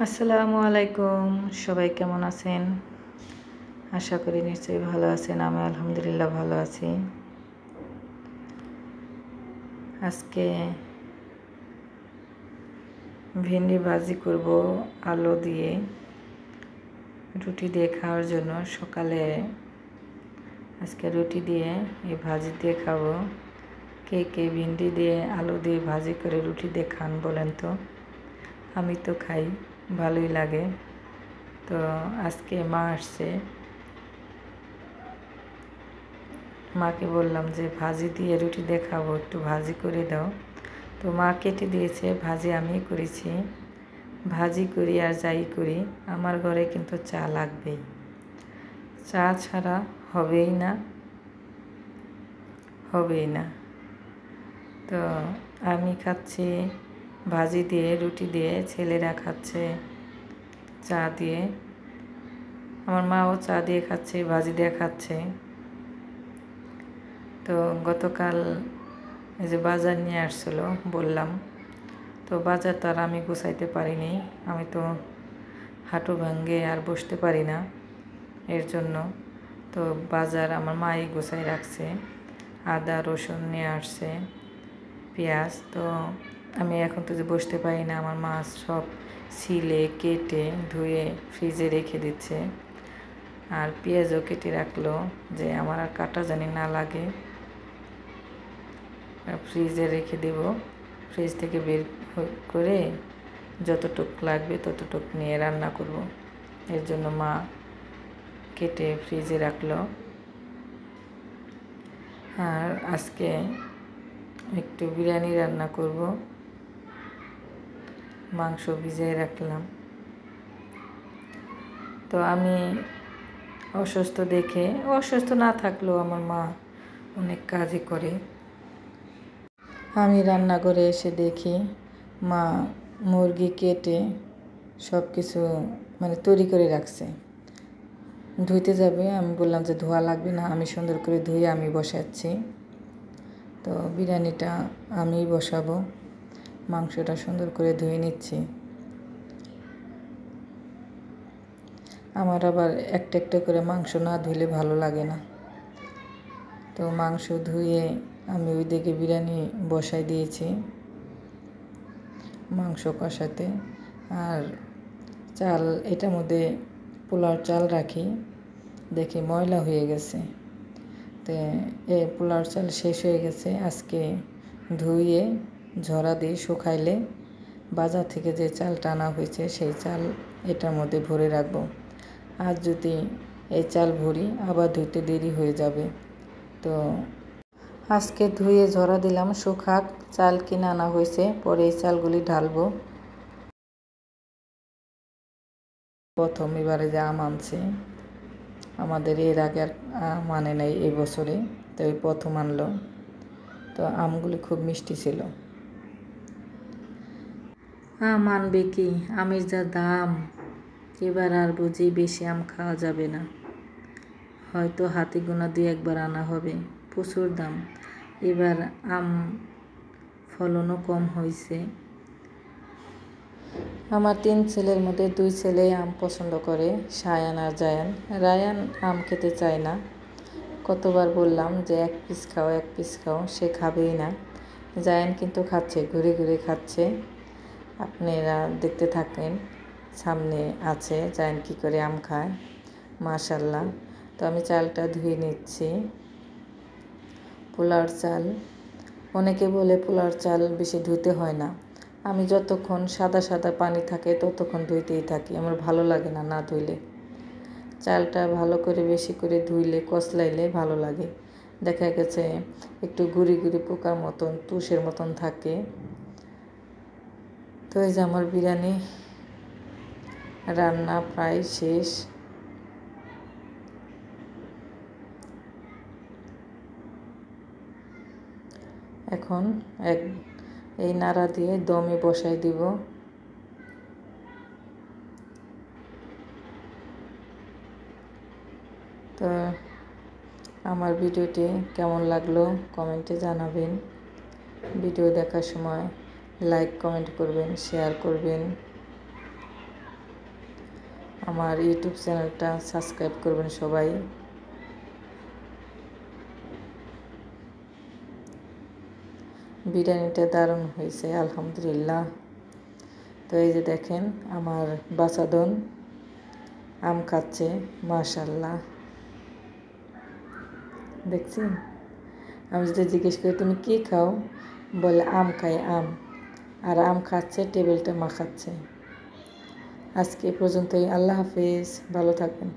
আসসালামু আলাইকুম। সবাই কেমন আছেন? আশা করি নিশ্চয়ই ভালো আছেন। আমি আলহামদুলিল্লাহ ভালো আছি। আজকে ভেন্ডি ভাজি করব আলু দিয়ে, রুটি দিয়ে খাওয়ার জন্য। সকালে আজকে রুটি দিয়ে এই ভাজি দিয়ে খাবো। কে কে ভেন্ডি দিয়ে আলু দিয়ে ভাজি করে রুটি দিয়ে খান বলেন তো? আমি তো খাই, ভালোই লাগে। তো আজকে মা আসছে, মাকে বললাম যে ভাজি দিয়ে রুটি দিয়ে খাবো, একটু ভাজি করে দাও। তো মা কেটে দিয়েছে, ভাজি আমি করেছি। ভাজি করি আর যাই করি, আমার ঘরে কিন্তু চা লাগবেই, চা ছাড়া হবেই না। তো আমি খাচ্ছি ভাজি দিয়ে, রুটি দিয়ে, ছেলেরা খাচ্ছে চা দিয়ে, আমার মাও চা দিয়ে খাচ্ছে, ভাজি দিয়ে খাচ্ছে। তো গতকাল এই যে বাজার নিয়ে আসছিলো বললাম, তো বাজার তো আর আমি গুছাইতে পারিনি। আমি তো হাঁটু ভাঙ্গে আর বসতে পারি না, এর জন্য তো বাজার আমার মাই গুছাই রাখছে। আদা রসুন নিয়ে আসছে, পেঁয়াজ। তো আমি এখন তো যে বসতে পারি না, আমার মা সব ছিলে কেটে ধুয়ে ফ্রিজে রেখে দিচ্ছে। আর পেঁয়াজও কেটে রাখলো যে আমার আর কাটা জানি না লাগে, ফ্রিজে রেখে দেব। ফ্রিজ থেকে বের করে যতটুক লাগবে ততটুক নিয়ে রান্না করব। এর জন্য মা কেটে ফ্রিজে রাখলো। আর আজকে একটু বিরিয়ানি রান্না করব, মাংস ভিজিয়ে রাখলাম। তো আমি অসুস্থ দেখে, অসুস্থ না থাকলেও আমার মা অনেক কাজই করে। আমি রান্না করে এসে দেখি মা মুরগি কেটে সব কিছু তৈরি করে রাখছে। ধুইতে যাবে, আমি বললাম যে ধোয়া লাগবে না, আমি সুন্দর করে ধুয়ে আমি বসাচ্ছি। তো বিরিয়ানিটা আমিই বসাবো, মাংসটা সুন্দর করে ধুয়ে নিচ্ছি। আমার আবার একটা একটা করে মাংস না ধুইলে ভালো লাগে না। তো মাংস ধুয়ে আমি ওইদিকে বিরিয়ানি বসাই দিয়েছি, মাংস কষাতে। আর চাল, এটার মধ্যে পোলাওর চাল রাখি, দেখি ময়লা হয়ে গেছে। তো এই পোলাওর চাল শেষ হয়ে গেছে, আজকে ধুয়ে ঝরা দিয়ে শুকাইলে বাজার থেকে যে চালটা আনা হয়েছে সেই চাল এটার মধ্যে ভরে রাখবো। আর যদি এই চাল ভরি আবার ধুইতে দেরি হয়ে যাবে। তো আজকে ধুয়ে ঝরা দিলাম, শুকাক। চাল কিনে আনা হয়েছে, পরে এই চালগুলি ঢালবো। প্রথম এবারে যে আম আনছে, আমাদের এর আগে আর মানে নাই এই বছরে, তো এই প্রথম আনলো। তো আমগুলি খুব মিষ্টি ছিল। আম আনবে কি, আমের যা দাম, এবার আর বুঝি বেশি আম খাওয়া যাবে না। হয়তো হাতে গোনা 2-1বার আনা হবে, প্রচুর দাম। এবার আম ফলনও কম হয়েছে। আমার 3 ছেলের মধ্যে 2 ছেলে আম পছন্দ করে, সায়ান আর জায়ান। রায়ান আম খেতে চায় না, কতবার বললাম যে 1 পিস খাও 1 পিস খাও, সে খাবেই না। জায়ান কিন্তু খাচ্ছে, ঘুরে ঘুরে খাচ্ছে। আপনারা দেখতে থাকেন, সামনে আছে জায়ান কী করে আম খায়, মাশাআল্লাহ। তো আমি চালটা ধুয়ে নিচ্ছি, পোলাওর চাল। অনেকে বলে পোলাওর চাল বেশি ধুতে হয় না, আমি যতক্ষণ সাদা সাদা পানি থাকে ততক্ষণ ধুইতেই থাকি, আমার ভালো লাগে না না ধুইলে। চালটা ভালো করে বেশি করে ধুইলে কচলাইলে ভালো লাগে। দেখা গেছে একটু গুড়ি গুড়ি পোকার মতন, তুষের মতন থাকে। তো এই যে আমার বিরিয়ানি রান্না প্রায় শেষ। এখন এই নাড়া দিয়ে দমে বসাই দিব। তো আমার ভিডিওটি কেমন লাগলো কমেন্টে জানাবেন। ভিডিও দেখার সময় লাইক কমেন্ট করবেন, শেয়ার করবেন। আমার ইউটিউব চ্যানেলটা সাবস্ক্রাইব করবেন সবাই। বিরিয়ানিটা দারুণ হয়েছে আলহামদুলিল্লাহ। তো এই যে দেখেন আমার বাছাধন আম খাচ্ছে, মাশাআল্লাহ। দেখছেন, আমি যদি জিজ্ঞেস করি তুমি কি খাও, বলে আম খাই আম। আর আম খাচ্ছে, টেবিলটা মাখাচ্ছে। আজকে এ পর্যন্তই। আল্লাহ হাফেজ, ভালো থাকবেন।